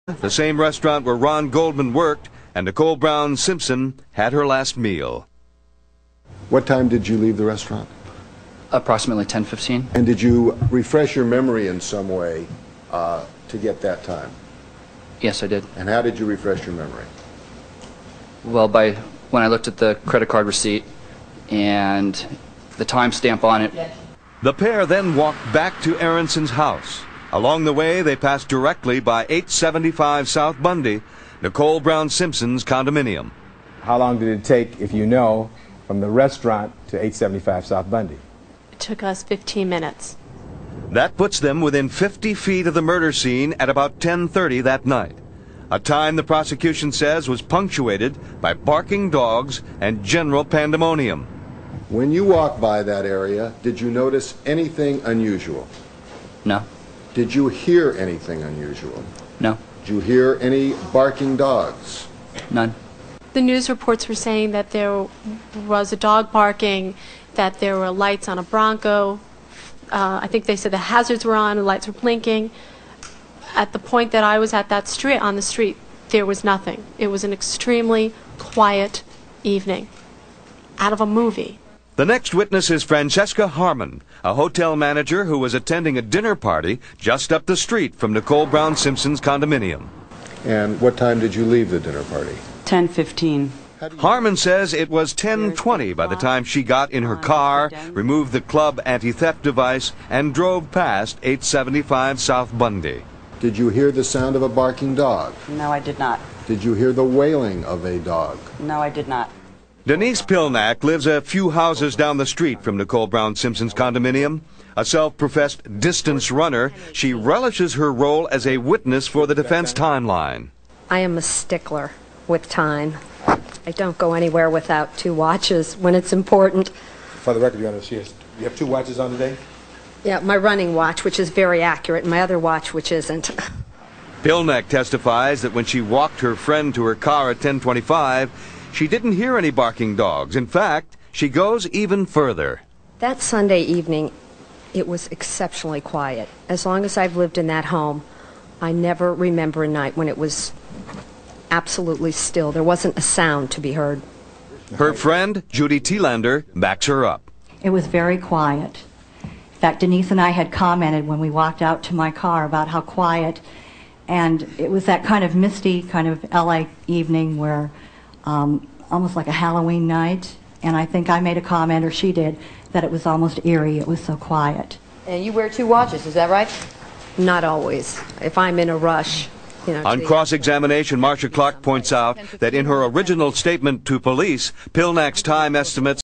the same restaurant where Ron Goldman worked and Nicole Brown Simpson had her last meal. What time did you leave the restaurant? Approximately 10:15. And did you refresh your memory in some way to get that time? Yes, I did. And how did you refresh your memory? Well, when I looked at the credit card receipt and the timestamp on it. The pair then walked back to Aronson's house. Along the way, they passed directly by 875 South Bundy, Nicole Brown Simpson's condominium. How long did it take, if you know, from the restaurant to 875 South Bundy? It took us 15 minutes. That puts them within 50 feet of the murder scene at about 10:30 that night, a time the prosecution says was punctuated by barking dogs and general pandemonium. When you walked by that area, did you notice anything unusual? No. Did you hear anything unusual? No. Did you hear any barking dogs? None. The news reports were saying that there was a dog barking, that there were lights on a Bronco. I think they said the hazards were on, the lights were blinking. At the point that I was at that street, on the street, there was nothing. It was an extremely quiet evening, out of a movie. The next witness is Francesca Harmon, a hotel manager who was attending a dinner party just up the street from Nicole Brown Simpson's condominium. And what time did you leave the dinner party? 10:15. Harmon says it was 10:20 by the time she got in her car, removed the club anti-theft device, and drove past 875 South Bundy. Did you hear the sound of a barking dog? No, I did not. Did you hear the wailing of a dog? No, I did not. Denise Pilnack lives a few houses down the street from Nicole Brown Simpson's condominium. A self-professed distance runner, she relishes her role as a witness for the defense timeline. I am a stickler with time. I don't go anywhere without 2 watches when it's important. For the record, Your Honor, you have 2 watches on today? Yeah, my running watch, which is very accurate, and my other watch, which isn't. Pilnack testifies that when she walked her friend to her car at 10:25, she didn't hear any barking dogs. In fact, she goes even further. That Sunday evening, it was exceptionally quiet. As long as I've lived in that home, I never remember a night when it was absolutely still. There wasn't a sound to be heard. Her friend, Judy Thielander, backs her up. It was very quiet. In fact, Denise and I had commented when we walked out to my car about how quiet, and it was that kind of misty, kind of LA evening where almost like a Halloween night, and I think I made a comment, or she did, that it was almost eerie. It was so quiet. And you wear 2 watches, is that right? Not always. If I'm in a rush, you know. On cross-examination, Marcia Clark points out that in her original statement to police, Pilnack's time estimates